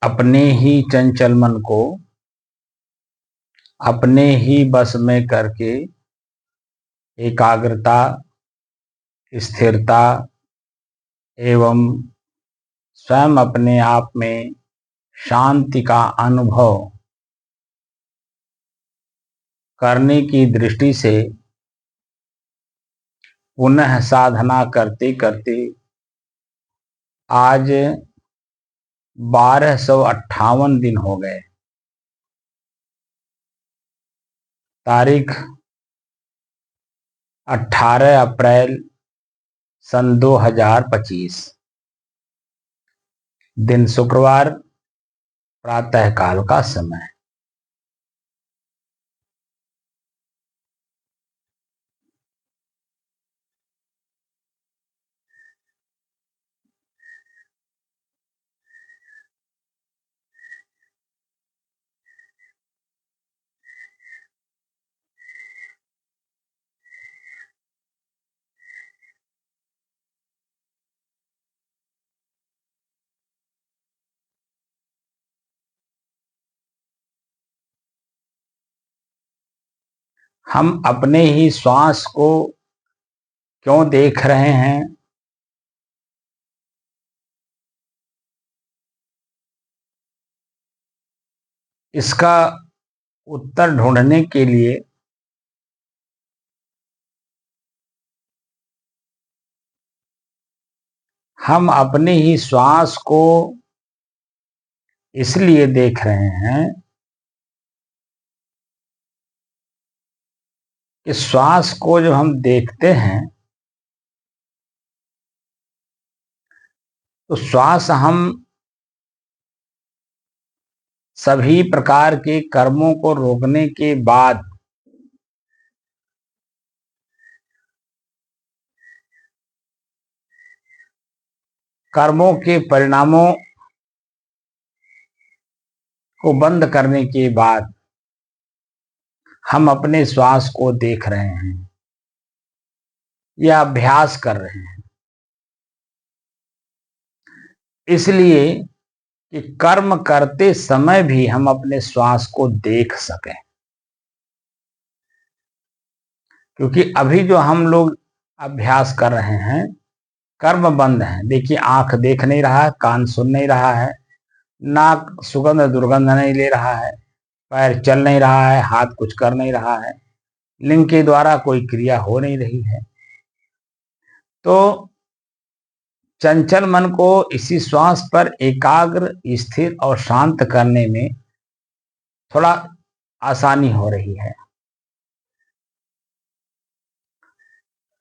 अपने ही चंचल मन को अपने ही बस में करके एकाग्रता, स्थिरता एवं स्वयं अपने आप में शांति का अनुभव करने की दृष्टि से पुनः साधना करते करते आज 1258 दिन हो गए। तारीख 18 अप्रैल सन 2025, दिन शुक्रवार, प्रातःकाल का समय। हम अपने ही श्वास को क्यों देख रहे हैं, इसका उत्तर ढूंढने के लिए हम अपने ही श्वास को इसलिए देख रहे हैं कि श्वास को जब हम देखते हैं तो श्वास हम सभी प्रकार के कर्मों को रोकने के बाद कर्मों के परिणामों को बंद करने के बाद हम अपने श्वास को देख रहे हैं या अभ्यास कर रहे हैं, इसलिए कि कर्म करते समय भी हम अपने श्वास को देख सकें। क्योंकि अभी जो हम लोग अभ्यास कर रहे हैं कर्म बंद है। देखिए, आंख देख नहीं रहा है, कान सुन नहीं रहा है, नाक सुगंध दुर्गंध नहीं ले रहा है, पैर चल नहीं रहा है, हाथ कुछ कर नहीं रहा है, लिंग के द्वारा कोई क्रिया हो नहीं रही है। तो चंचल मन को इसी श्वास पर एकाग्र, स्थिर और शांत करने में थोड़ा आसानी हो रही है।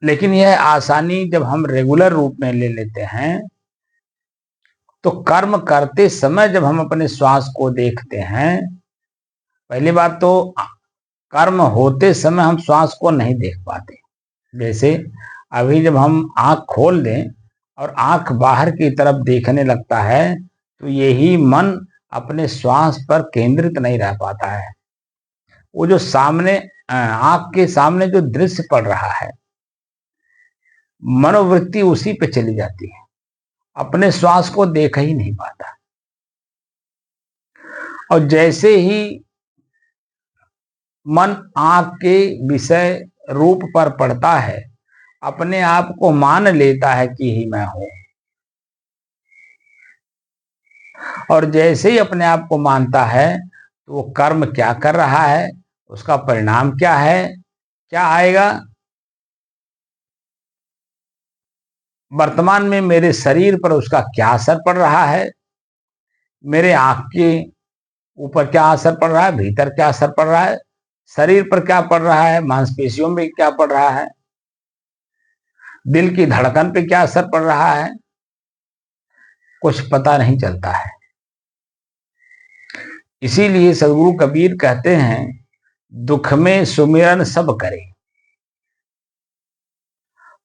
लेकिन यह आसानी जब हम रेगुलर रूप में ले लेते हैं तो कर्म करते समय जब हम अपने श्वास को देखते हैं, पहली बात तो कर्म होते समय हम श्वास को नहीं देख पाते। जैसे अभी जब हम आंख खोल दें और आंख बाहर की तरफ देखने लगता है तो यही मन अपने श्वास पर केंद्रित नहीं रह पाता है। वो जो सामने आंख के सामने जो दृश्य पड़ रहा है, मनोवृत्ति उसी पे चली जाती है, अपने श्वास को देख ही नहीं पाता। और जैसे ही मन आंख के विषय रूप पर पड़ता है, अपने आप को मान लेता है कि ही मैं हूं। और जैसे ही अपने आप को मानता है तो वो कर्म क्या कर रहा है, उसका परिणाम क्या है, क्या आएगा, वर्तमान में मेरे शरीर पर उसका क्या असर पड़ रहा है, मेरे आंख के ऊपर क्या असर पड़ रहा है, भीतर क्या असर पड़ रहा है, शरीर पर क्या पड़ रहा है, मांसपेशियों में क्या पड़ रहा है, दिल की धड़कन पे क्या असर पड़ रहा है, कुछ पता नहीं चलता है। इसीलिए सदगुरु कबीर कहते हैं, दुख में सुमिरन सब करे,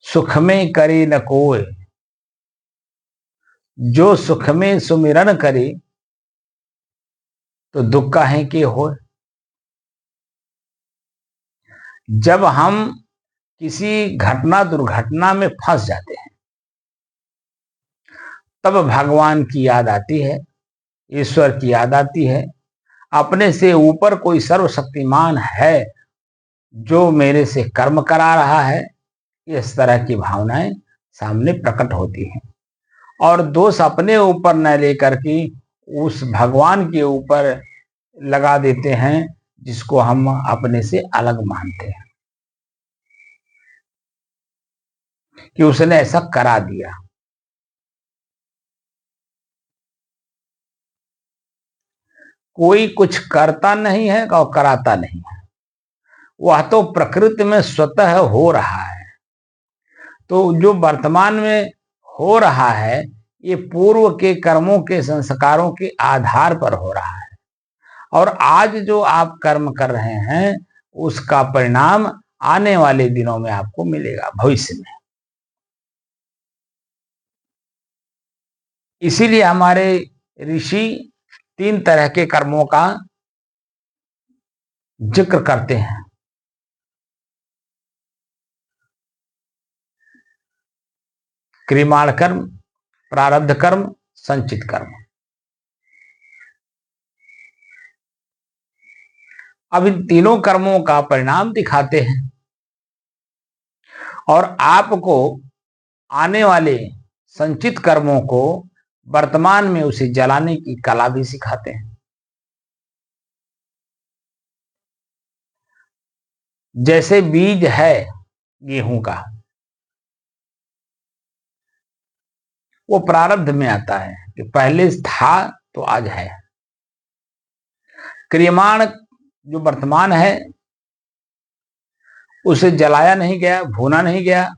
सुख में करे न कोय, जो सुख में सुमिरन करे तो दुख काहे के होय। जब हम किसी घटना दुर्घटना में फंस जाते हैं तब भगवान की याद आती है, ईश्वर की याद आती है, अपने से ऊपर कोई सर्वशक्तिमान है जो मेरे से कर्म करा रहा है। इस तरह की भावनाएं सामने प्रकट होती हैं और दोष अपने ऊपर न लेकर के उस भगवान के ऊपर लगा देते हैं जिसको हम अपने से अलग मानते हैं कि उसने ऐसा करा दिया। कोई कुछ करता नहीं है और कराता नहीं है, वह तो प्रकृति में स्वतः हो रहा है। तो जो वर्तमान में हो रहा है ये पूर्व के कर्मों के संस्कारों के आधार पर हो रहा है और आज जो आप कर्म कर रहे हैं उसका परिणाम आने वाले दिनों में आपको मिलेगा, भविष्य में। इसीलिए हमारे ऋषि 3 तरह के कर्मों का जिक्र करते हैं। क्रियमाण कर्म, प्रारब्ध कर्म, संचित कर्म। अब इन तीनों कर्मों का परिणाम दिखाते हैं और आपको आने वाले संचित कर्मों को वर्तमान में उसे जलाने की कला भी सिखाते हैं। जैसे बीज है गेहूं का, वो प्रारब्ध में आता है कि पहले था तो आज है। क्रियमाण जो वर्तमान है उसे जलाया नहीं गया, भूना नहीं गया,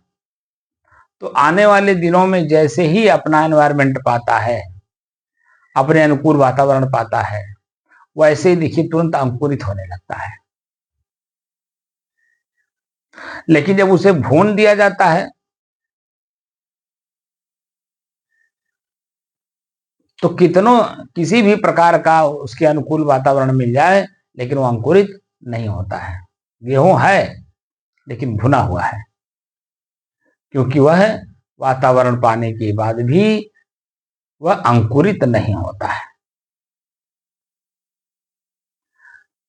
तो आने वाले दिनों में जैसे ही अपना एनवायरमेंट पाता है, अपने अनुकूल वातावरण पाता है, वैसे ही देखिए तुरंत अंकुरित होने लगता है। लेकिन जब उसे भून दिया जाता है तो किसी भी प्रकार का उसके अनुकूल वातावरण मिल जाए लेकिन वो अंकुरित नहीं होता है। गेहूं है लेकिन भुना हुआ है, क्योंकि वह वातावरण पाने के बाद भी वह अंकुरित नहीं होता है।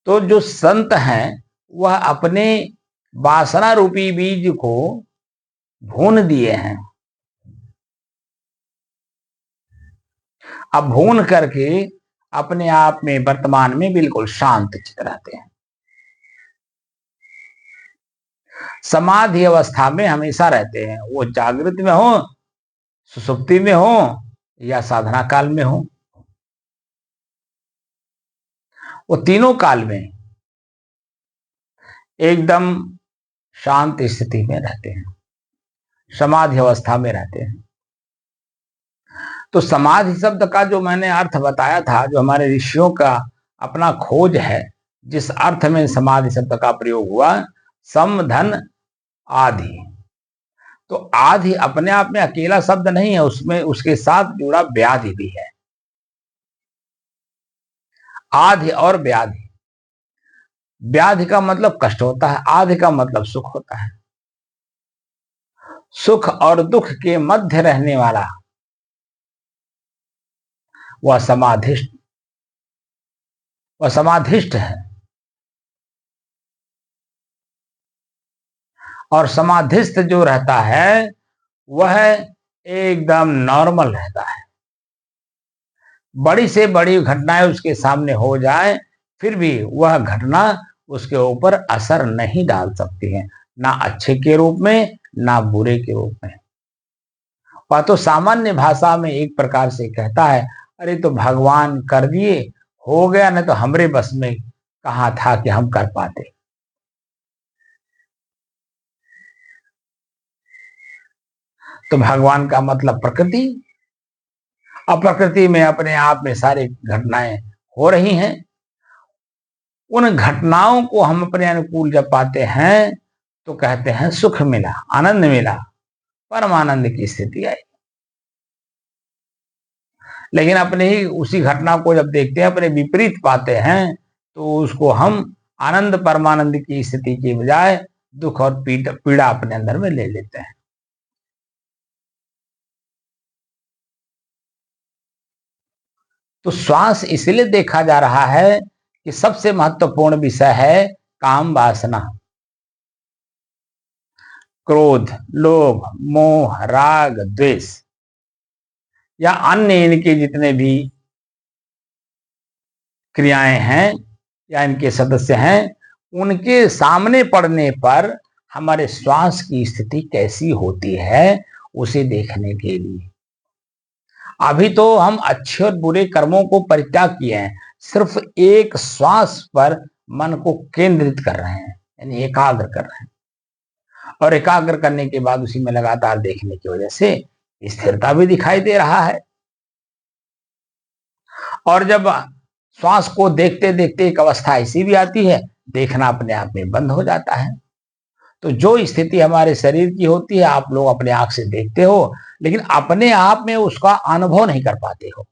तो जो संत हैं वह अपने वासना रूपी बीज को भून दिए हैं। अब भून करके अपने आप में वर्तमान में बिल्कुल शांत चित रहते हैं। समाधि अवस्था में हमेशा रहते हैं, वो जागृत में हो, सुसुप्ति में हो या साधना काल में हो, वो तीनों काल में एकदम शांत स्थिति में रहते हैं, समाधि अवस्था में रहते हैं। तो समाधि शब्द का जो मैंने अर्थ बताया था, जो हमारे ऋषियों का अपना खोज है, जिस अर्थ में समाधि शब्द का प्रयोग हुआ, सम धन आधि। तो आधि अपने आप में अकेला शब्द नहीं है, उसमें उसके साथ जुड़ा व्याधि भी है। आधि और व्याधि, व्याधि का मतलब कष्ट होता है, आधि का मतलब सुख होता है। सुख और दुख के मध्य रहने वाला वह समाधिष्ट है। और समाधिस्थ जो रहता है वह एकदम नॉर्मल रहता है। बड़ी से बड़ी घटनाएं उसके सामने हो जाए फिर भी वह घटना उसके ऊपर असर नहीं डाल सकती है, ना अच्छे के रूप में ना बुरे के रूप में। वह तो सामान्य भाषा में एक प्रकार से कहता है, अरे तो भगवान कर दिए, हो गया, नहीं तो हमरे बस में कहाँ था कि हम कर पाते। तो भगवान का मतलब प्रकृति, और प्रकृति में अपने आप में सारी घटनाएं हो रही हैं। उन घटनाओं को हम अपने अनुकूल जब पाते हैं तो कहते हैं सुख मिला, आनंद मिला, परमानंद की स्थिति आई। लेकिन अपने ही उसी घटना को जब देखते हैं, अपने विपरीत पाते हैं, तो उसको हम आनंद परमानंद की स्थिति के बजाय दुख और पीड़ा अपने अंदर में ले लेते हैं। तो श्वास इसलिए देखा जा रहा है कि सबसे महत्वपूर्ण विषय है काम वासना, क्रोध, लोभ, मोह, राग, द्वेष या अन्य इनके जितने भी क्रियाएं हैं या इनके सदस्य हैं, उनके सामने पड़ने पर हमारे श्वास की स्थिति कैसी होती है उसे देखने के लिए। अभी तो हम अच्छे और बुरे कर्मों को परित्याग किए हैं, सिर्फ एक श्वास पर मन को केंद्रित कर रहे हैं, यानी एकाग्र कर रहे हैं, और एकाग्र करने के बाद उसी में लगातार देखने की वजह से स्थिरता भी दिखाई दे रहा है। और जब श्वास को देखते देखते एक अवस्था ऐसी भी आती है, देखना अपने आप में बंद हो जाता है। तो जो स्थिति हमारे शरीर की होती है, आप लोग अपने आंख से देखते हो, लेकिन अपने आप में उसका अनुभव नहीं कर पाते हो।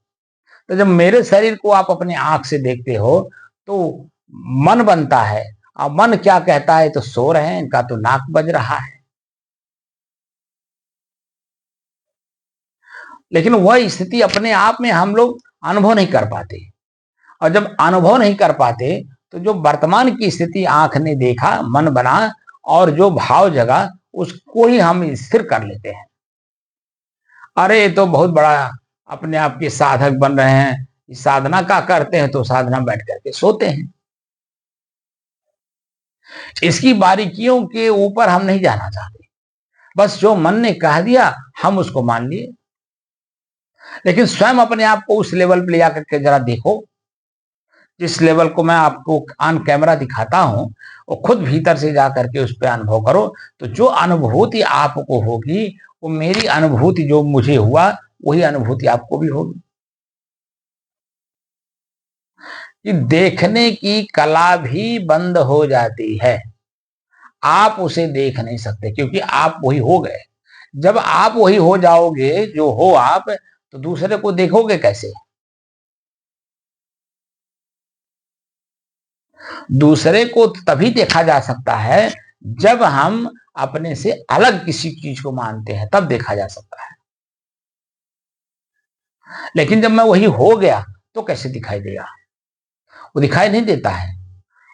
तो जब मेरे शरीर को आप अपने आंख से देखते हो तो मन बनता है, और मन क्या कहता है, तो सो रहे हैं, इनका तो नाक बज रहा है। लेकिन वह स्थिति अपने आप में हम लोग अनुभव नहीं कर पाते, और जब अनुभव नहीं कर पाते तो जो वर्तमान की स्थिति आंख ने देखा, मन बना, और जो भाव जगा, उसको ही हम स्थिर कर लेते हैं। अरे ये तो बहुत बड़ा अपने आप के साधक बन रहे हैं, साधना का करते हैं, तो साधना बैठ करके सोते हैं। इसकी बारीकियों के ऊपर हम नहीं जाना चाहते, बस जो मन ने कह दिया हम उसको मान लिए। लेकिन स्वयं अपने आप को उस लेवल पर ले जाकर के जरा देखो, जिस लेवल को मैं आपको ऑन कैमरा दिखाता हूं, वो खुद भीतर से जा करके उस पर अनुभव करो। तो जो अनुभूति आपको होगी, वो मेरी अनुभूति जो मुझे हुआ, वही अनुभूति आपको भी होगी। कि देखने की कला भी बंद हो जाती है, आप उसे देख नहीं सकते, क्योंकि आप वही हो गए। जब आप वही हो जाओगे जो हो आप, तो दूसरे को देखोगे कैसे? दूसरे को तभी देखा जा सकता है जब हम अपने से अलग किसी चीज को मानते हैं, तब देखा जा सकता है। लेकिन जब मैं वही हो गया तो कैसे दिखाई देगा? वो दिखाई नहीं देता है,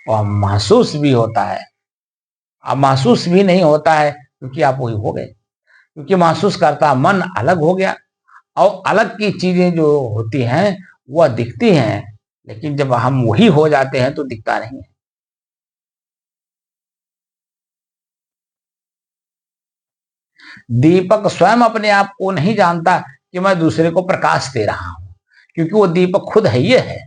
और महसूस भी होता है। अब महसूस भी नहीं होता है क्योंकि आप वही हो गए, क्योंकि महसूस करता मन अलग हो गया, और अलग की चीजें जो होती हैं वह दिखती हैं, लेकिन जब हम वही हो जाते हैं तो दिखता नहीं है। दीपक स्वयं अपने आप को नहीं जानता कि मैं दूसरे को प्रकाश दे रहा हूं, क्योंकि वो दीपक खुद है, ये है।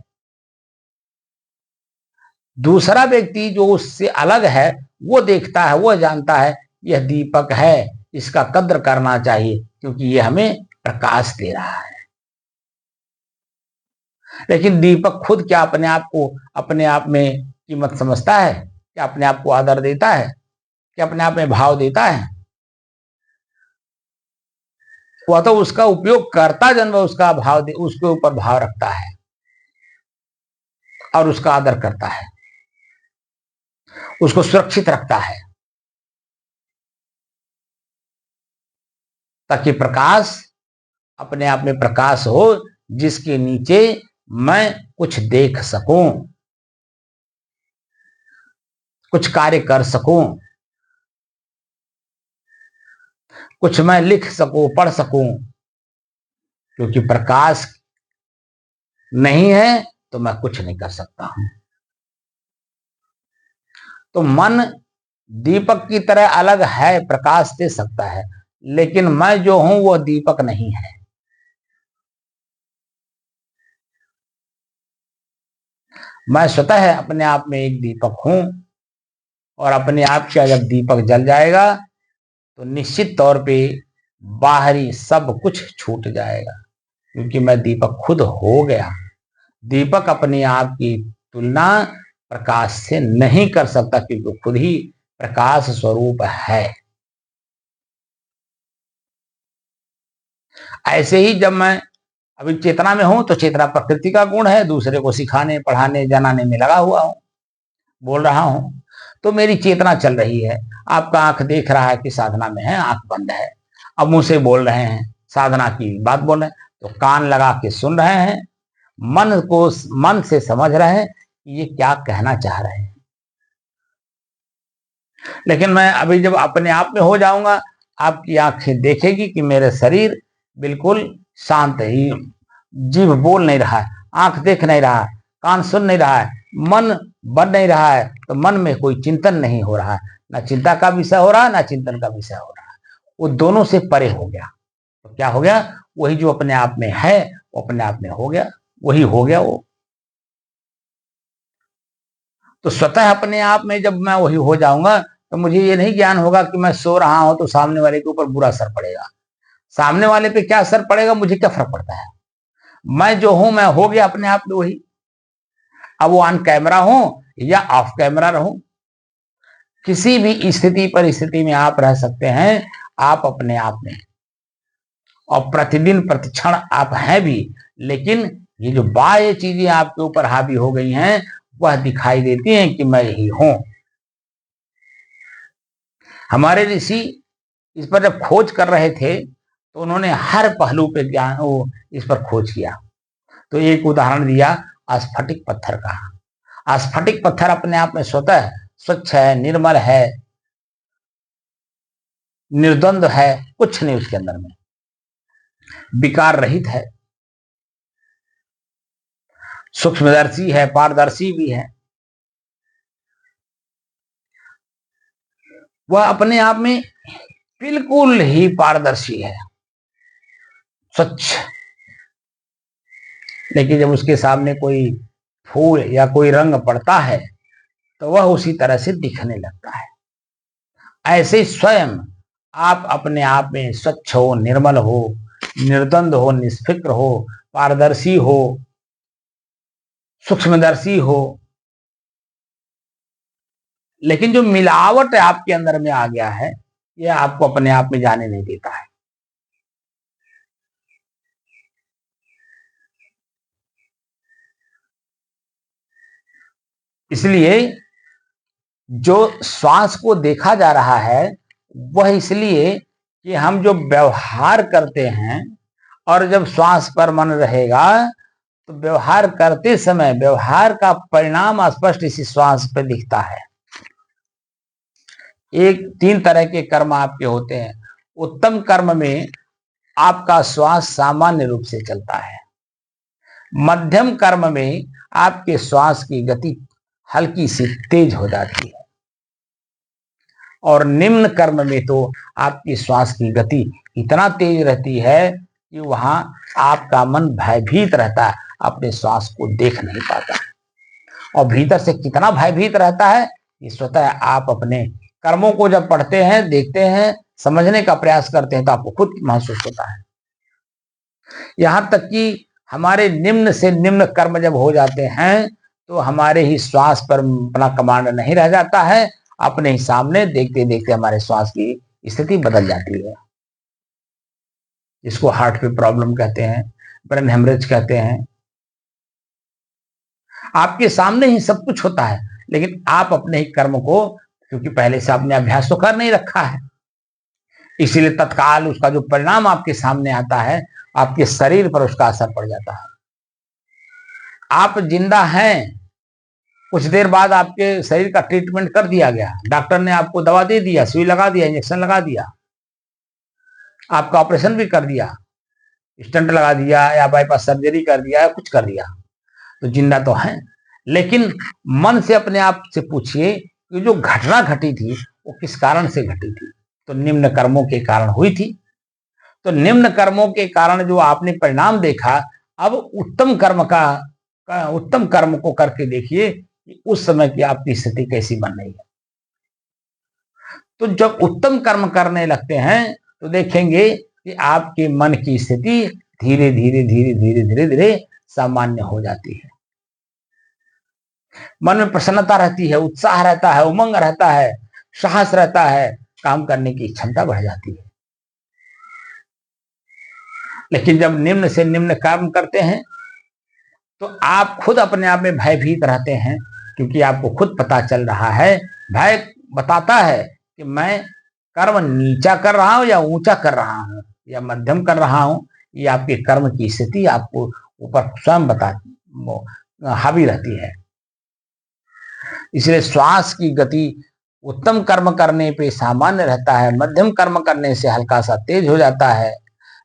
दूसरा व्यक्ति जो उससे अलग है, वो देखता है, वो जानता है यह दीपक है, इसका कद्र करना चाहिए, क्योंकि ये हमें प्रकाश दे रहा है। लेकिन दीपक खुद क्या अपने आप को अपने आप में कीमत समझता है? क्या अपने आप को आदर देता है? क्या अपने आप में भाव देता है? वह तो उसका उपयोग करता जन्म उसका भाव दे, उसके ऊपर भाव रखता है और उसका आदर करता है, उसको सुरक्षित रखता है, ताकि प्रकाश अपने आप में प्रकाश हो, जिसके नीचे मैं कुछ देख सकूं, कुछ कार्य कर सकूं, कुछ मैं लिख सकूं, पढ़ सकूं। क्योंकि प्रकाश नहीं है तो मैं कुछ नहीं कर सकता हूं। तो मन दीपक की तरह अलग है, प्रकाश दे सकता है, लेकिन मैं जो हूं वो दीपक नहीं है। मैं स्वतः अपने आप में एक दीपक हूं, और अपने आप का जब दीपक जल जाएगा तो निश्चित तौर पे बाहरी सब कुछ छूट जाएगा, क्योंकि मैं दीपक खुद हो गया। दीपक अपने आप की तुलना प्रकाश से नहीं कर सकता, क्योंकि खुद ही प्रकाश स्वरूप है। ऐसे ही जब मैं अभी चेतना में हूं, तो चेतना प्रकृति का गुण है, दूसरे को सिखाने, पढ़ाने, जनाने में लगा हुआ हूं, बोल रहा हूं, तो मेरी चेतना चल रही है। आपका आंख देख रहा है कि साधना में है, आंख बंद है, अब मुंह से बोल रहे हैं, साधना की बात बोल रहे हैं, तो कान लगा के सुन रहे हैं, मन से समझ रहे हैं कि ये क्या कहना चाह रहे हैं। लेकिन मैं अभी जब अपने आप में हो जाऊंगा, आपकी आंखें देखेगी कि मेरा शरीर बिल्कुल शांत है, जीभ बोल नहीं रहा है, आंख देख नहीं रहा है, कान सुन नहीं रहा है, मन बन नहीं रहा है, तो मन में कोई चिंतन नहीं हो रहा है, ना चिंता का विषय हो रहा है, ना चिंतन का विषय हो रहा है, वो दोनों से परे हो गया। तो क्या हो गया? वही जो अपने आप में है वो अपने आप में हो गया, वही हो गया वो। तो स्वतः अपने आप में जब मैं वही हो जाऊंगा तो मुझे ये नहीं ज्ञान होगा कि मैं सो रहा हूं तो सामने वाले के ऊपर बुरा असर पड़ेगा। सामने वाले पे क्या असर पड़ेगा, मुझे क्या फर्क पड़ता है? मैं जो हूं मैं हो गया अपने आप में वही। अब वो ऑन कैमरा हो या ऑफ कैमरा रहूं, किसी भी स्थिति परिस्थिति में आप रह सकते हैं, आप अपने आप में। और प्रतिदिन प्रतिक्षण आप हैं भी, लेकिन ये जो बाह्य चीजें आपके ऊपर हावी हो गई हैं वह दिखाई देती हैं कि मैं ही हूं। हमारे ऋषि इस पर जब खोज कर रहे थे तो उन्होंने हर पहलू पे ज्ञान इस पर खोज किया। तो एक उदाहरण दिया स्फटिक पत्थर का। स्फटिक पत्थर अपने आप में स्वतः स्वच्छ है, निर्मल है, निर्द्वंद है, कुछ नहीं उसके अंदर में, विकार रहित है, सूक्ष्मदर्शी है, पारदर्शी भी है। वह अपने आप में बिल्कुल ही पारदर्शी है, स्वच्छ। लेकिन जब उसके सामने कोई फूल या कोई रंग पड़ता है तो वह उसी तरह से दिखने लगता है। ऐसे स्वयं आप अपने आप में स्वच्छ हो, निर्मल हो, निर्द्वंद हो, निष्फिक्र हो, पारदर्शी हो, सूक्ष्मदर्शी हो, लेकिन जो मिलावट आपके अंदर में आ गया है यह आपको अपने आप में जाने नहीं देता है। इसलिए जो श्वास को देखा जा रहा है वह इसलिए कि हम जो व्यवहार करते हैं, और जब श्वास पर मन रहेगा तो व्यवहार करते समय व्यवहार का परिणाम स्पष्ट इसी श्वास पे दिखता है। एक 3 तरह के कर्म आपके होते हैं। उत्तम कर्म में आपका श्वास सामान्य रूप से चलता है। मध्यम कर्म में आपके श्वास की गति हल्की सी तेज हो जाती है, और निम्न कर्म में तो आपकी श्वास की गति इतना तेज रहती है कि वहां आपका मन भयभीत रहता है, अपने श्वास को देख नहीं पाता। और भीतर से कितना भयभीत रहता है ये स्वतः आप अपने कर्मों को जब पढ़ते हैं, देखते हैं, समझने का प्रयास करते हैं तो आपको खुद महसूस होता है। यहां तक कि हमारे निम्न से निम्न कर्म जब हो जाते हैं तो हमारे ही श्वास पर अपना कमांड नहीं रह जाता है, अपने ही सामने देखते देखते हमारे श्वास की स्थिति बदल जाती है। जिसको हार्ट पे प्रॉब्लम कहते हैं, ब्रेन हेमरेज कहते हैं। आपके सामने ही सब कुछ होता है, लेकिन आप अपने ही कर्म को, क्योंकि पहले से आपने अभ्यास तो कर नहीं रखा है, इसीलिए तत्काल उसका जो परिणाम आपके सामने आता है आपके शरीर पर उसका असर पड़ जाता है। आप जिंदा हैं, कुछ देर बाद आपके शरीर का ट्रीटमेंट कर दिया गया, डॉक्टर ने आपको दवा दे दिया, सुई लगा दिया, इंजेक्शन लगा दिया, आपका ऑपरेशन भी कर दिया, स्टंट लगा दिया या बाईपास सर्जरी कर दिया या कुछ कर दिया, तो जिंदा तो है। लेकिन मन से अपने आप से पूछिए कि जो घटना घटी थी वो किस कारण से घटी थी? तो निम्न कर्मों के कारण हुई थी। तो निम्न कर्मों के कारण जो आपने परिणाम देखा, अब उत्तम कर्म को करके देखिए कि उस समय की आपकी स्थिति कैसी बन रही है। तो जब उत्तम कर्म करने लगते हैं तो देखेंगे कि आपके मन की स्थिति धीरे धीरे धीरे धीरे धीरे धीरे सामान्य हो जाती है। मन में प्रसन्नता रहती है, उत्साह रहता है, उमंग रहता है, साहस रहता है, काम करने की क्षमता बढ़ जाती है। लेकिन जब निम्न से निम्न कर्म करते हैं तो आप खुद अपने आप में भयभीत रहते हैं, क्योंकि आपको खुद पता चल रहा है, भय बताता है कि मैं कर्म नीचा कर रहा हूं या ऊंचा कर रहा हूं या मध्यम कर रहा हूं। ये आपके कर्म की स्थिति आपको ऊपर स्वयं हावी रहती है। इसलिए श्वास की गति उत्तम कर्म करने पे सामान्य रहता है, मध्यम कर्म करने से हल्का सा तेज हो जाता है।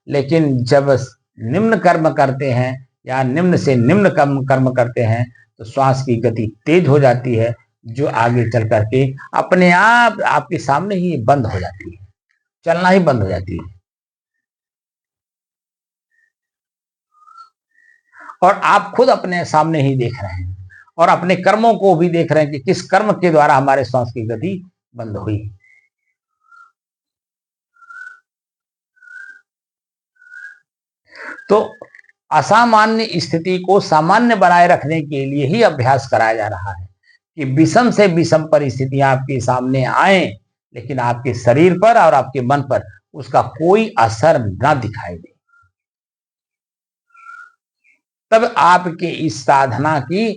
लेकिन जब निम्न कर्म करते हैं या निम्न से निम्न कर्म करते हैं तो श्वास की गति तेज हो जाती है, जो आगे चल करके अपने आप आपके सामने ही बंद हो जाती है, चलना ही बंद हो जाती है। और आप खुद अपने सामने ही देख रहे हैं और अपने कर्मों को भी देख रहे हैं कि किस कर्म के द्वारा हमारे श्वास की गति बंद हुई। तो असामान्य स्थिति को सामान्य बनाए रखने के लिए ही अभ्यास कराया जा रहा है कि विषम से विषम परिस्थितियां आपके सामने आए, लेकिन आपके शरीर पर और आपके मन पर उसका कोई असर ना दिखाई दे। तब आपके इस साधना की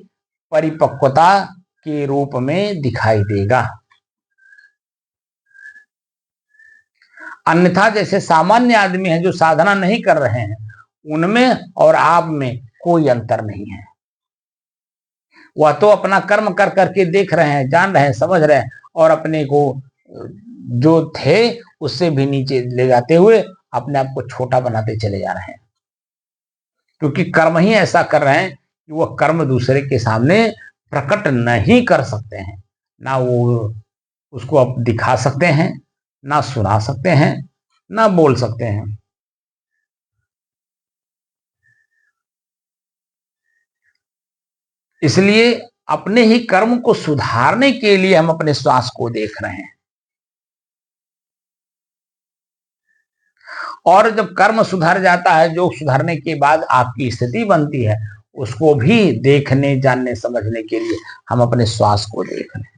परिपक्वता के रूप में दिखाई देगा। अन्यथा जैसे सामान्य आदमी है जो साधना नहीं कर रहे हैं, उनमें और आप में कोई अंतर नहीं है। वह तो अपना कर्म कर करके देख रहे हैं, जान रहे हैं, समझ रहे हैं और अपने को जो थे उससे भी नीचे ले जाते हुए अपने आप को छोटा बनाते चले जा रहे हैं, क्योंकि कर्म ही ऐसा कर रहे हैं कि वह कर्म दूसरे के सामने प्रकट नहीं कर सकते हैं। ना वो उसको अब दिखा सकते हैं, ना सुना सकते हैं, ना बोल सकते हैं। इसलिए अपने ही कर्म को सुधारने के लिए हम अपने श्वास को देख रहे हैं। और जब कर्म सुधर जाता है, जो सुधरने के बाद आपकी स्थिति बनती है, उसको भी देखने, जानने, समझने के लिए हम अपने श्वास को देख रहे हैं।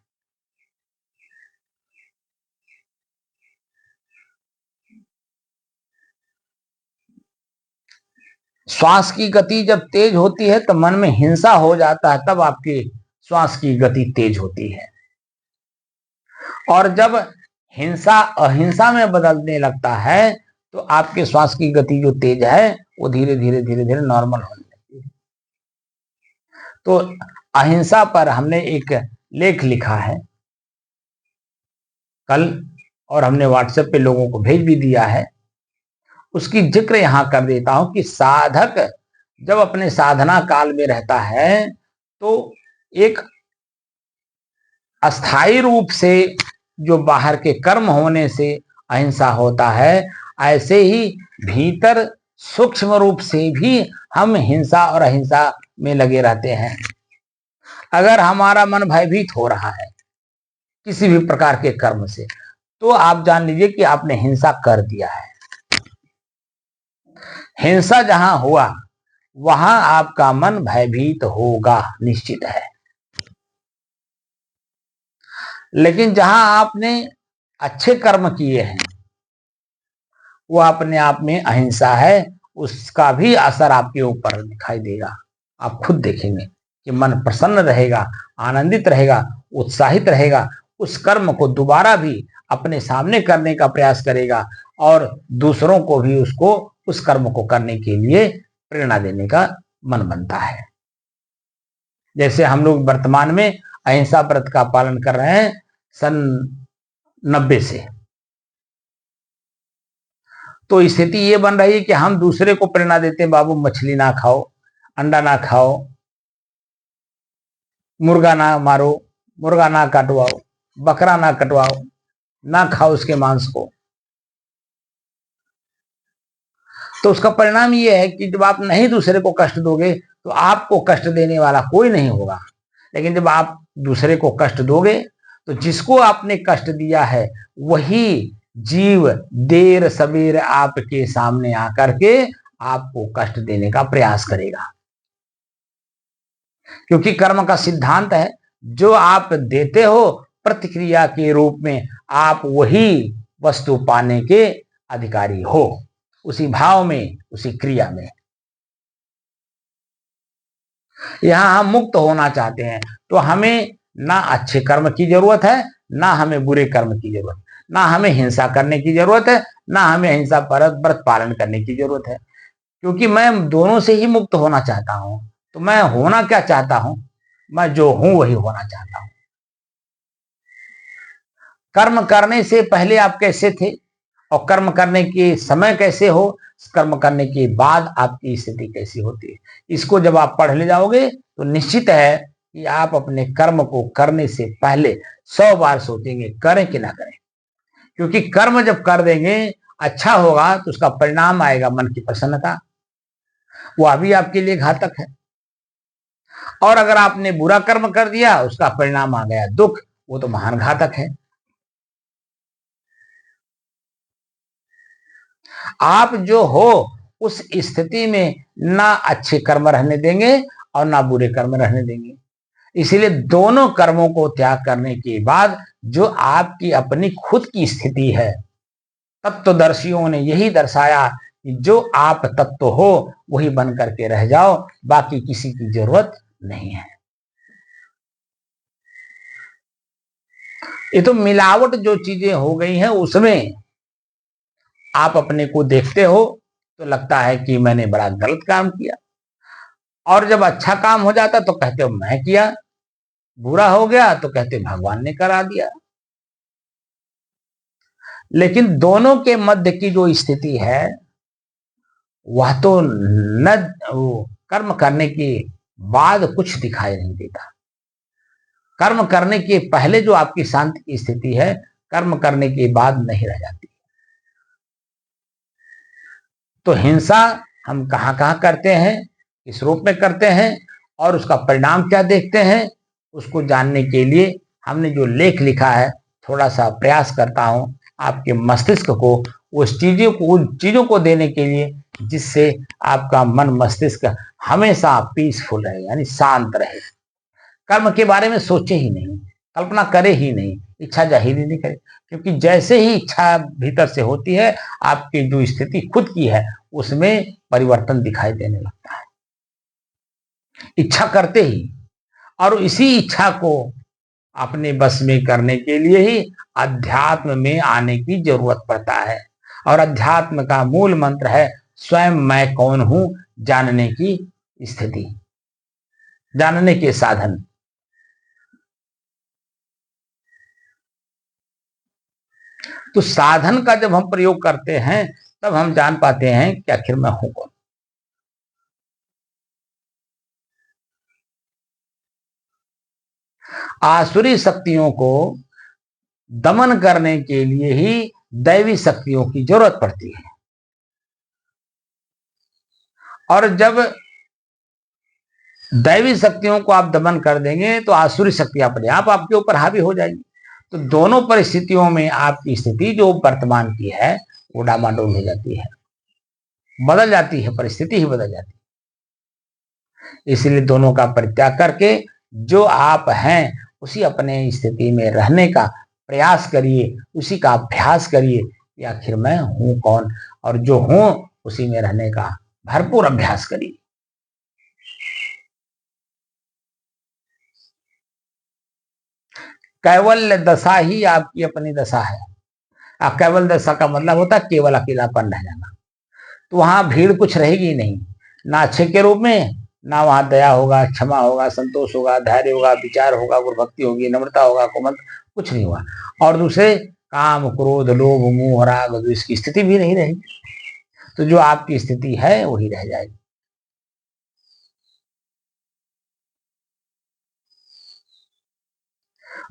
श्वास की गति जब तेज होती है तो मन में हिंसा हो जाता है, तब आपकी श्वास की गति तेज होती है। और जब हिंसा अहिंसा में बदलने लगता है तो आपके श्वास की गति जो तेज है वो धीरे धीरे धीरे धीरे नॉर्मल होने लगती है। तो अहिंसा पर हमने एक लेख लिखा है कल, और हमने व्हाट्सएप पे लोगों को भेज भी दिया है। उसकी जिक्र यहां कर देता हूं कि साधक जब अपने साधना काल में रहता है तो एक अस्थायी रूप से जो बाहर के कर्म होने से अहिंसा होता है, ऐसे ही भीतर सूक्ष्म रूप से भी हम हिंसा और अहिंसा में लगे रहते हैं। अगर हमारा मन भयभीत हो रहा है किसी भी प्रकार के कर्म से, तो आप जान लीजिए कि आपने हिंसा कर दिया है। हिंसा जहां हुआ वहां आपका मन भयभीत होगा, निश्चित है। लेकिन जहां आपने अच्छे कर्म किए हैं, वो अपने आप में अहिंसा है, उसका भी असर आपके ऊपर दिखाई देगा। आप खुद देखेंगे कि मन प्रसन्न रहेगा, आनंदित रहेगा, उत्साहित रहेगा, उस कर्म को दोबारा भी अपने सामने करने का प्रयास करेगा और दूसरों को भी उसको उस कर्म को करने के लिए प्रेरणा देने का मन बनता है। जैसे हम लोग वर्तमान में अहिंसा व्रत का पालन कर रहे हैं सन 90 से, तो स्थिति ये बन रही है कि हम दूसरे को प्रेरणा देते हैं, बाबू मछली ना खाओ, अंडा ना खाओ, मुर्गा ना मारो, मुर्गा ना कटवाओ, बकरा ना कटवाओ, ना खाओ उसके मांस को। तो उसका परिणाम ये है कि जब आप नहीं दूसरे को कष्ट दोगे तो आपको कष्ट देने वाला कोई नहीं होगा। लेकिन जब आप दूसरे को कष्ट दोगे तो जिसको आपने कष्ट दिया है वही जीव देर सबेर आपके सामने आकर के आपको कष्ट देने का प्रयास करेगा। क्योंकि कर्म का सिद्धांत है, जो आप देते हो प्रतिक्रिया के रूप में आप वही वस्तु पाने के अधिकारी हो, उसी भाव में, उसी क्रिया में। यहां हम मुक्त होना चाहते हैं तो हमें ना अच्छे कर्म की जरूरत है, ना हमें बुरे कर्म की जरूरत, ना हमें हिंसा करने की जरूरत है, ना हमें हिंसा पर व्रत पालन करने की जरूरत है। क्योंकि मैं दोनों से ही मुक्त होना चाहता हूं। तो मैं होना क्या चाहता हूं? मैं जो हूं वही होना चाहता हूं। कर्म करने से पहले आप कैसे थे और कर्म करने के समय कैसे हो, कर्म करने के बाद आपकी स्थिति कैसी होती है, इसको जब आप पढ़ ले जाओगे तो निश्चित है कि आप अपने कर्म को करने से पहले 100 बार सोचेंगे करें कि ना करें। क्योंकि कर्म जब कर देंगे, अच्छा होगा तो उसका परिणाम आएगा मन की प्रसन्नता, वह भी आपके लिए घातक है। और अगर आपने बुरा कर्म कर दिया, उसका परिणाम आ गया दुख, वो तो महान घातक है। आप जो हो उस स्थिति में ना अच्छे कर्म रहने देंगे और ना बुरे कर्म रहने देंगे। इसीलिए दोनों कर्मों को त्याग करने के बाद जो आपकी अपनी खुद की स्थिति है, तत्वदर्शियों ने यही दर्शाया कि जो आप तत्व हो वही बन करके रह जाओ, बाकी किसी की जरूरत नहीं है। ये तो मिलावट जो चीजें हो गई हैं उसमें आप अपने को देखते हो तो लगता है कि मैंने बड़ा गलत काम किया, और जब अच्छा काम हो जाता तो कहते हो मैं किया, बुरा हो गया तो कहते भगवान ने करा दिया। लेकिन दोनों के मध्य की जो स्थिति है वह तो न कर्म करने के बाद कुछ दिखाई नहीं देता। कर्म करने के पहले जो आपकी शांति की स्थिति है, कर्म करने के बाद नहीं रह जाती। तो हिंसा हम कहां कहां करते हैं, किस रूप में करते हैं और उसका परिणाम क्या देखते हैं, उसको जानने के लिए हमने जो लेख लिखा है, थोड़ा सा प्रयास करता हूं आपके मस्तिष्क को उन चीजों को देने के लिए जिससे आपका मन मस्तिष्क हमेशा पीसफुल रहे, यानी शांत रहे, कर्म के बारे में सोचे ही नहीं, कल्पना करे ही नहीं, इच्छा जाहिर ही नहीं करे। क्योंकि जैसे ही इच्छा भीतर से होती है, आपकी जो स्थिति खुद की है उसमें परिवर्तन दिखाई देने लगता है, इच्छा करते ही। और इसी इच्छा को अपने बस में करने के लिए ही अध्यात्म में आने की जरूरत पड़ता है। और अध्यात्म का मूल मंत्र है स्वयं मैं कौन हूं जानने की स्थिति, जानने के साधन। तो साधन का जब हम प्रयोग करते हैं तब हम जान पाते हैं कि आखिर मैं हूं कौन। आसुरी शक्तियों को दमन करने के लिए ही दैवी शक्तियों की जरूरत पड़ती है। और जब दैवी शक्तियों को आप दमन कर देंगे तो आसुरी शक्ति अपने आप आपके ऊपर हावी हो जाएगी। तो दोनों परिस्थितियों में आपकी स्थिति जो वर्तमान की है वो डामाडोल हो जाती है, बदल जाती है, परिस्थिति ही बदल जाती है। इसलिए दोनों का परित्याग करके जो आप हैं उसी अपने स्थिति में रहने का प्रयास करिए, उसी का अभ्यास करिए कि आखिर मैं हूं कौन, और जो हूं उसी में रहने का भरपूर अभ्यास करिए। कैवल्य दशा ही आपकी अपनी दशा है। आप कैवल दशा का मतलब होता है केवल अकेलापन रह जाना। तो वहां भीड़ कुछ रहेगी नहीं, ना अच्छे के रूप में, ना वहां दया होगा, क्षमा होगा, संतोष होगा, धैर्य होगा, विचार होगा, गुरु भक्ति होगी, नम्रता होगा, कोमल, कुछ नहीं हुआ। और दूसरे काम क्रोध लोभ मोह राग द्वेष की स्थिति भी नहीं रहेगी। तो जो आपकी स्थिति है वही रह जाएगी।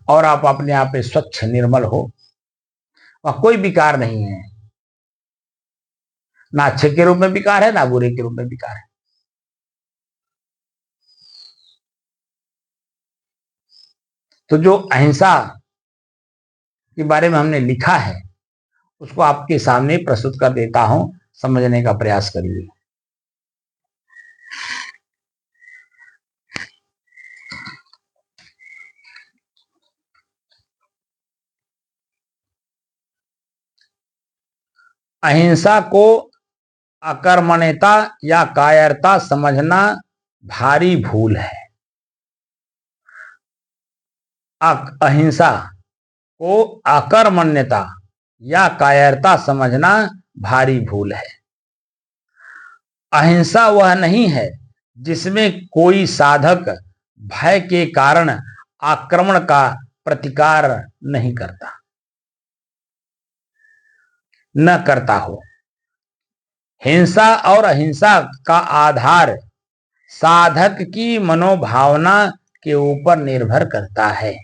और आप अपने आप में स्वच्छ निर्मल हो, वह कोई विकार नहीं है, ना अच्छे के रूप में विकार है, ना बुरे के रूप में विकार है। तो जो अहिंसा के बारे में हमने लिखा है उसको आपके सामने प्रस्तुत कर देता हूं, समझने का प्रयास करिए। अहिंसा को अकर्मण्यता या कायरता समझना भारी भूल है। अहिंसा को अकर्मण्यता या कायरता समझना भारी भूल है। अहिंसा वह नहीं है जिसमें कोई साधक भय के कारण आक्रमण का प्रतिकार नहीं करता, न करता हो। हिंसा और अहिंसा का आधार साधक की मनोभावना के ऊपर निर्भर करता है।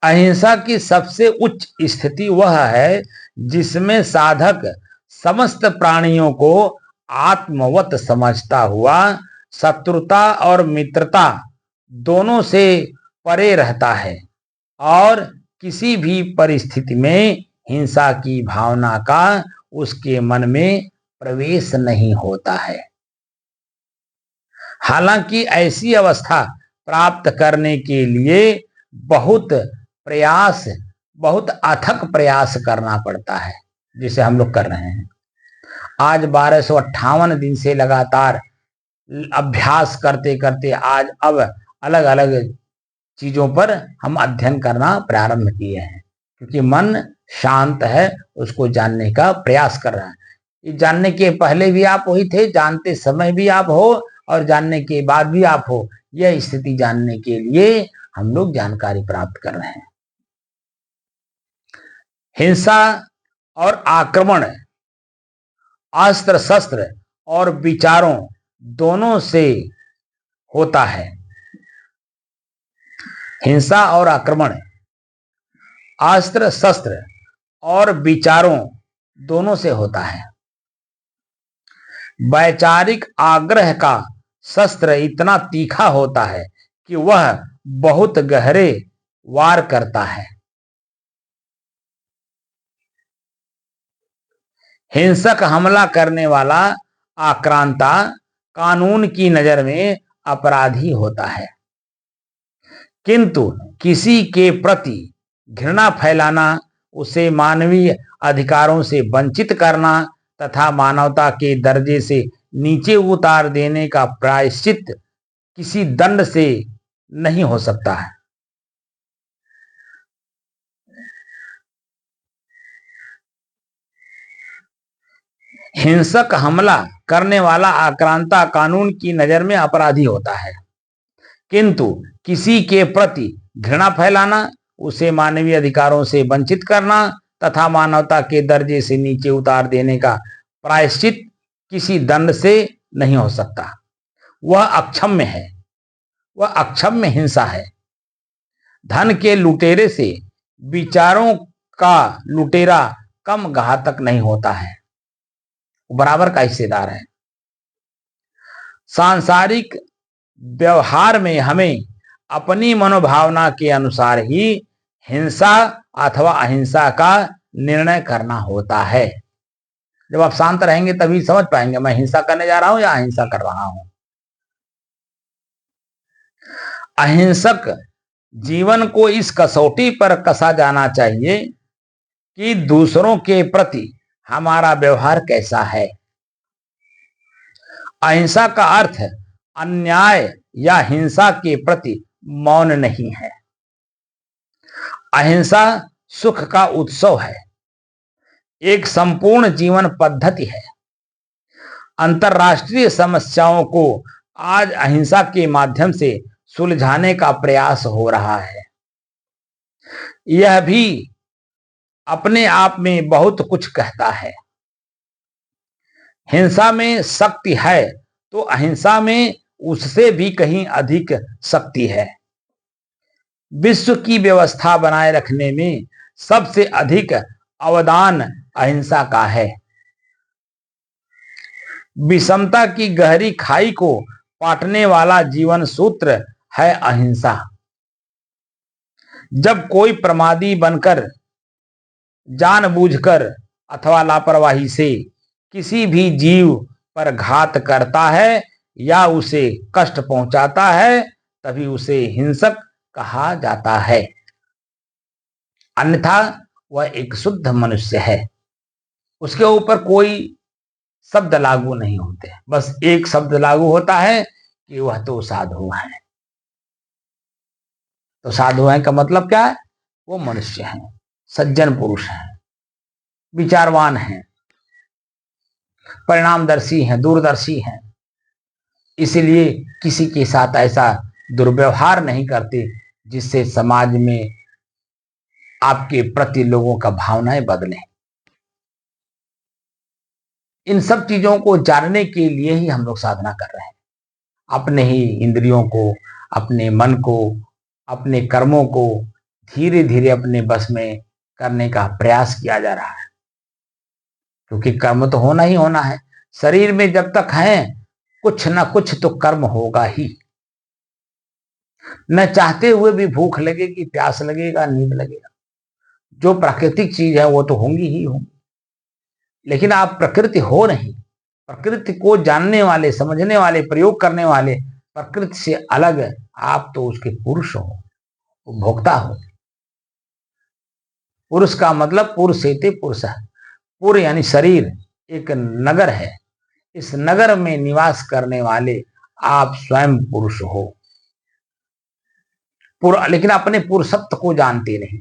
अहिंसा की सबसे उच्च स्थिति वह है जिसमें साधक समस्त प्राणियों को आत्मवत समझता हुआ शत्रुता और मित्रता दोनों से परे रहता है और किसी भी परिस्थिति में हिंसा की भावना का उसके मन में प्रवेश नहीं होता है। हालांकि ऐसी अवस्था प्राप्त करने के लिए बहुत प्रयास, बहुत अथक प्रयास करना पड़ता है, जिसे हम लोग कर रहे हैं। आज 1258 दिन से लगातार अभ्यास करते करते आज अब अलग अलग चीजों पर हम अध्ययन करना प्रारंभ किए हैं, क्योंकि मन शांत है, उसको जानने का प्रयास कर रहा है। ये जानने के पहले भी आप वही थे, जानते समय भी आप हो और जानने के बाद भी आप हो। यह स्थिति जानने के लिए हम लोग जानकारी प्राप्त कर रहे हैं। हिंसा और आक्रमण अस्त्र शस्त्र और विचारों दोनों से होता है। हिंसा और आक्रमण अस्त्र शस्त्र और विचारों दोनों से होता है। वैचारिक आग्रह का शस्त्र इतना तीखा होता है कि वह बहुत गहरे वार करता है। हिंसक हमला करने वाला आक्रांता कानून की नजर में अपराधी होता है, किंतु किसी के प्रति घृणा फैलाना, उसे मानवीय अधिकारों से वंचित करना तथा मानवता के दर्जे से नीचे उतार देने का प्रायश्चित किसी दंड से नहीं हो सकता है। हिंसक हमला करने वाला आक्रांता कानून की नजर में अपराधी होता है, किंतु किसी के प्रति घृणा फैलाना, उसे मानवीय अधिकारों से वंचित करना तथा मानवता के दर्जे से नीचे उतार देने का प्रायश्चित किसी दंड से नहीं हो सकता। वह अक्षम्य है, वह अक्षम्य हिंसा है। धन के लुटेरे से विचारों का लुटेरा कम घातक नहीं होता है, बराबर का हिस्सेदार है। सांसारिक व्यवहार में हमें अपनी मनोभावना के अनुसार ही हिंसा अथवा अहिंसा का निर्णय करना होता है। जब आप शांत रहेंगे तभी समझ पाएंगे मैं हिंसा करने जा रहा हूं या अहिंसा कर रहा हूं। अहिंसक जीवन को इस कसौटी पर कसा जाना चाहिए कि दूसरों के प्रति हमारा व्यवहार कैसा है। अहिंसा का अर्थ अन्याय या हिंसा के प्रति मौन नहीं है। अहिंसा सुख का उत्सव है, एक संपूर्ण जीवन पद्धति है। अंतरराष्ट्रीय समस्याओं को आज अहिंसा के माध्यम से सुलझाने का प्रयास हो रहा है। यह भी अपने आप में बहुत कुछ कहता है। हिंसा में शक्ति है तो अहिंसा में उससे भी कहीं अधिक शक्ति है। विश्व की व्यवस्था बनाए रखने में सबसे अधिक अवदान अहिंसा का है। विषमता की गहरी खाई को पाटने वाला जीवन सूत्र है अहिंसा। जब कोई प्रमादी बनकर, जानबूझकर अथवा लापरवाही से किसी भी जीव पर घात करता है या उसे कष्ट पहुंचाता है, तभी उसे हिंसक कहा जाता है। अन्यथा वह एक शुद्ध मनुष्य है। उसके ऊपर कोई शब्द लागू नहीं होते, बस एक शब्द लागू होता है कि वह तो साधु है। तो साधु है का मतलब क्या है? वो मनुष्य है, सज्जन पुरुष है, विचारवान है, परिणामदर्शी हैं, दूरदर्शी हैं, इसलिए किसी के साथ ऐसा दुर्व्यवहार नहीं करते जिससे समाज में आपके प्रति लोगों का भावनाएं बदले। इन सब चीजों को जानने के लिए ही हम लोग साधना कर रहे हैं। अपने ही इंद्रियों को, अपने मन को, अपने कर्मों को धीरे धीरे अपने बस में करने का प्रयास किया जा रहा है, क्योंकि कर्म तो होना ही होना है। शरीर में जब तक है कुछ ना कुछ तो कर्म होगा ही। न चाहते हुए भी भूख लगेगी, प्यास लगेगा, नींद लगेगा। जो प्राकृतिक चीज है वो तो होंगी ही होंगी, लेकिन आप प्रकृति हो नहीं। प्रकृति को जानने वाले, समझने वाले, प्रयोग करने वाले, प्रकृति से अलग आप तो उसके पुरुष हो, उपभोक्ता हो। पुरुष का मतलब पुरुषेते पुरुष है। पुर यानी शरीर एक नगर है, इस नगर में निवास करने वाले आप स्वयं पुरुष हो। लेकिन अपने पुरुषत्व को जानते नहीं,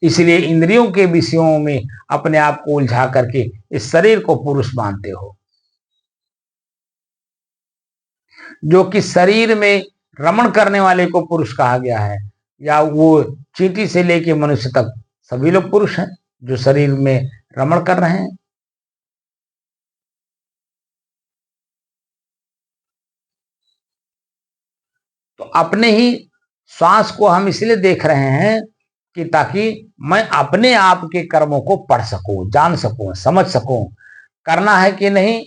इसलिए इंद्रियों के विषयों में अपने आप को उलझा करके इस शरीर को पुरुष मानते हो, जो कि शरीर में रमण करने वाले को पुरुष कहा गया है। या वो चींटी से लेके मनुष्य तक सभी लोग पुरुष हैं जो शरीर में रमण कर रहे हैं। तो अपने ही श्वास को हम इसलिए देख रहे हैं कि ताकि मैं अपने आप के कर्मों को पढ़ सकूं, जान सकूं, समझ सकूं, करना है कि नहीं,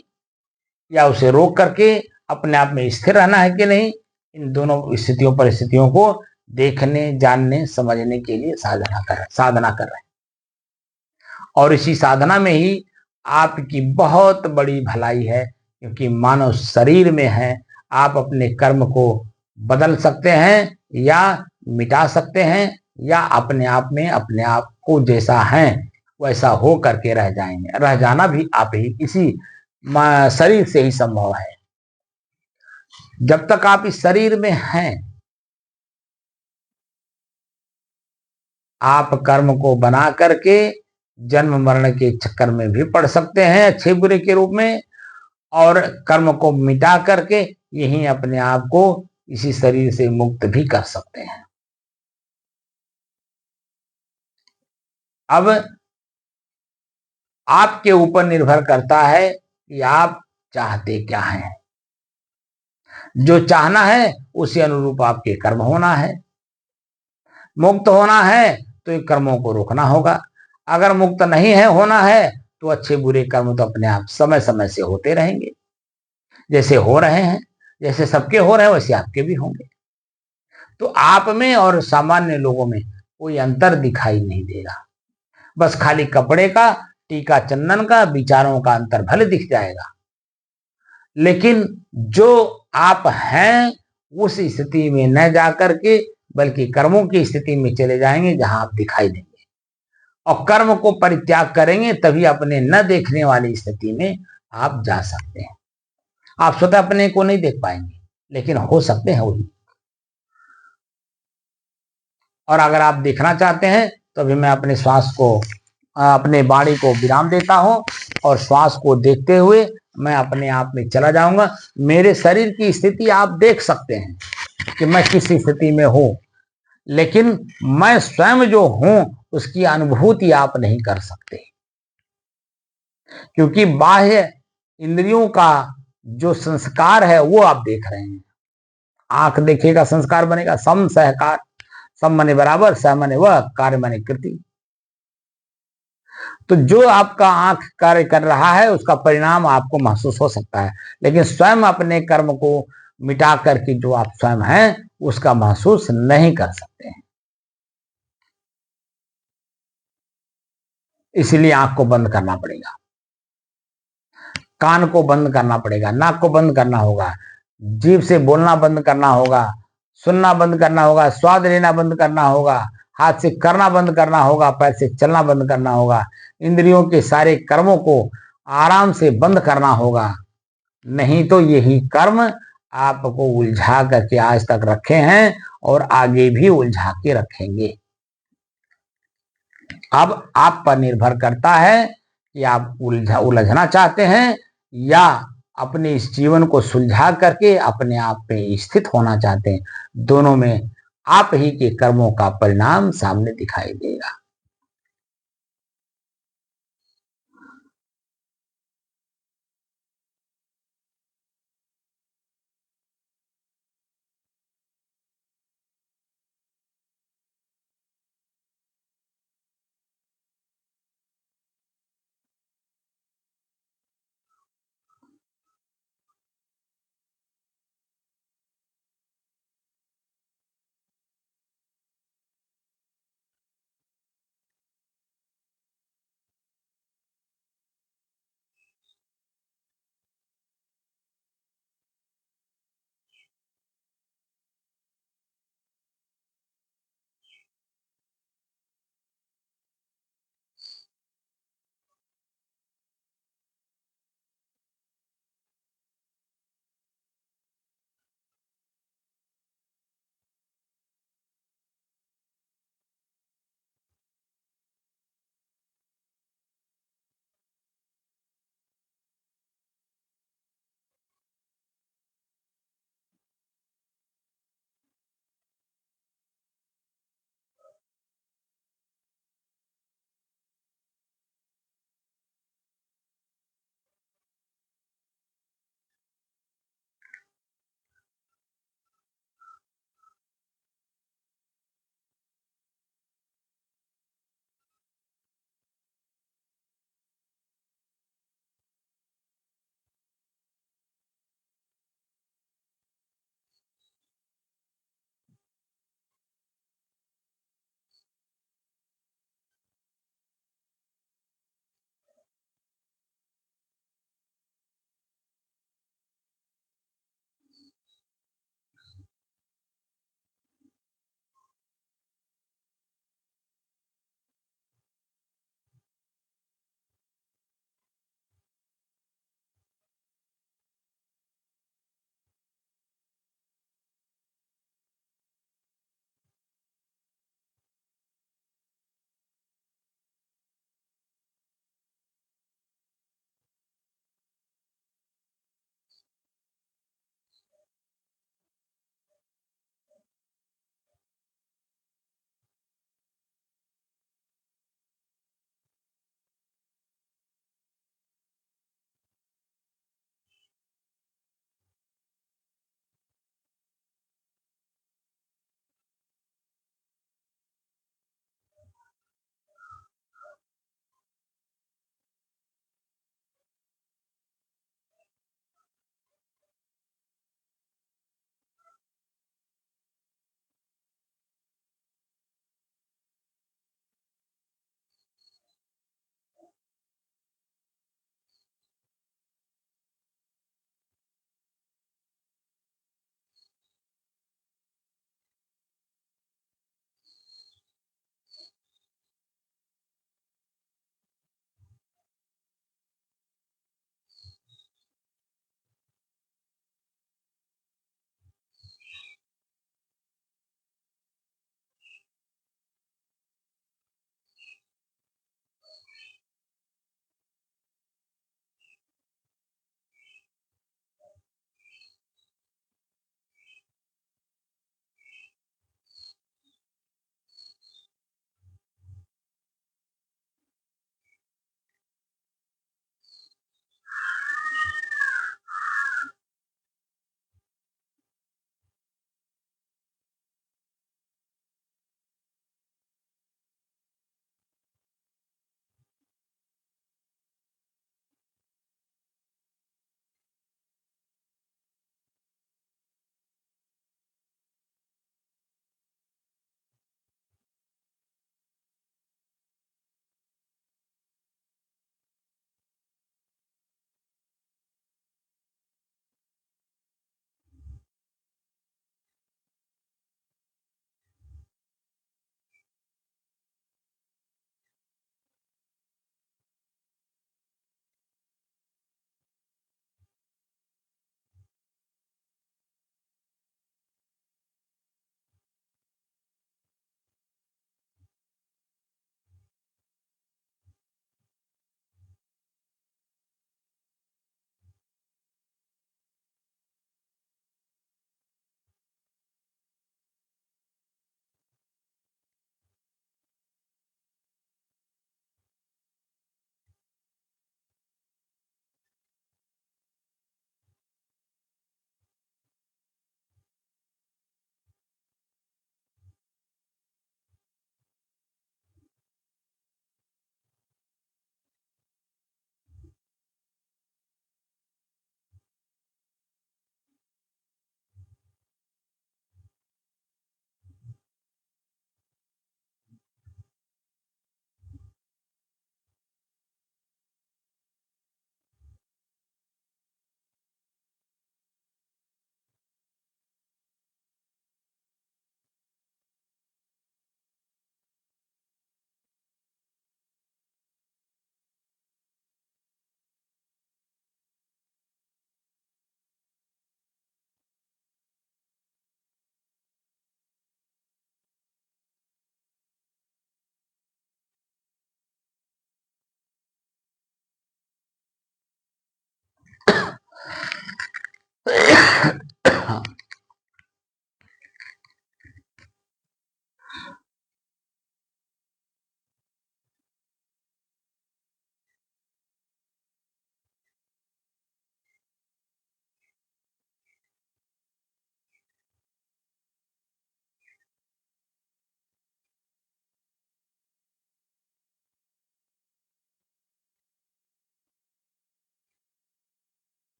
या उसे रोक करके अपने आप में स्थिर रहना है कि नहीं। इन दोनों स्थितियों परिस्थितियों को देखने, जानने, समझने के लिए साधना कर रहे हैं। और इसी साधना में ही आपकी बहुत बड़ी भलाई है, क्योंकि मानव शरीर में है। आप अपने कर्म को बदल सकते हैं या मिटा सकते हैं, या अपने आप में अपने आप को जैसा है वैसा हो करके रह जाएंगे। रह जाना भी आप ही इसी शरीर से ही संभव है। जब तक आप इस शरीर में हैं, आप कर्म को बना करके जन्म मरण के चक्कर में भी पड़ सकते हैं अच्छे बुरे के रूप में, और कर्म को मिटा करके यही अपने आप को इसी शरीर से मुक्त भी कर सकते हैं। अब आपके ऊपर निर्भर करता है कि आप चाहते क्या हैं। जो चाहना है उसी अनुरूप आपके कर्म होना है। मुक्त होना है तो इन कर्मों को रोकना होगा। अगर मुक्त नहीं है, होना है, तो अच्छे बुरे कर्म तो अपने आप समय समय से होते रहेंगे। जैसे हो रहे हैं, जैसे सबके हो रहे हैं, वैसे आपके भी होंगे। तो आप में और सामान्य लोगों में कोई अंतर दिखाई नहीं देगा। बस खाली कपड़े का, टीका चंदन का, विचारों का अंतर भले दिख जाएगा, लेकिन जो आप हैं उस स्थिति में न जाकर के बल्कि कर्मों की स्थिति में चले जाएंगे जहां आप दिखाई देंगे। और कर्म को परित्याग करेंगे तभी अपने न देखने वाली स्थिति में आप जा सकते हैं। आप स्वतः अपने को नहीं देख पाएंगे, लेकिन हो सकते हैं वही। और अगर आप देखना चाहते हैं तो अभी मैं अपने श्वास को, अपने वाणी को विराम देता हूं और श्वास को देखते हुए मैं अपने आप में चला जाऊंगा। मेरे शरीर की स्थिति आप देख सकते हैं कि मैं किस स्थिति में हूं, लेकिन मैं स्वयं जो हूं उसकी अनुभूति आप नहीं कर सकते, क्योंकि बाह्य इंद्रियों का जो संस्कार है वो आप देख रहे हैं। आंख देखेगा संस्कार बनेगा। सम सहकार, सम माने बराबर, सह माने वह, कार्य माने कृति। तो जो आपका आंख कार्य कर रहा है उसका परिणाम आपको महसूस हो सकता है, लेकिन स्वयं अपने कर्म को मिटा करके जो आप स्वयं हैं उसका महसूस नहीं कर सकते हैं। इसलिए आंख को बंद करना पड़ेगा, कान को बंद करना पड़ेगा, नाक को बंद करना होगा, जीभ से बोलना बंद करना होगा, सुनना बंद करना होगा, स्वाद लेना बंद करना होगा, हाथ से करना बंद करना होगा, पैर से चलना बंद करना होगा। इंद्रियों के सारे कर्मों को आराम से बंद करना होगा, नहीं तो यही कर्म आपको उलझा करके आज तक रखे हैं और आगे भी उलझा के रखेंगे। अब आप पर निर्भर करता है कि आप उलझना चाहते हैं या अपने इस जीवन को सुलझा करके अपने आप पे स्थित होना चाहते हैं। दोनों में आप ही के कर्मों का परिणाम सामने दिखाई देगा।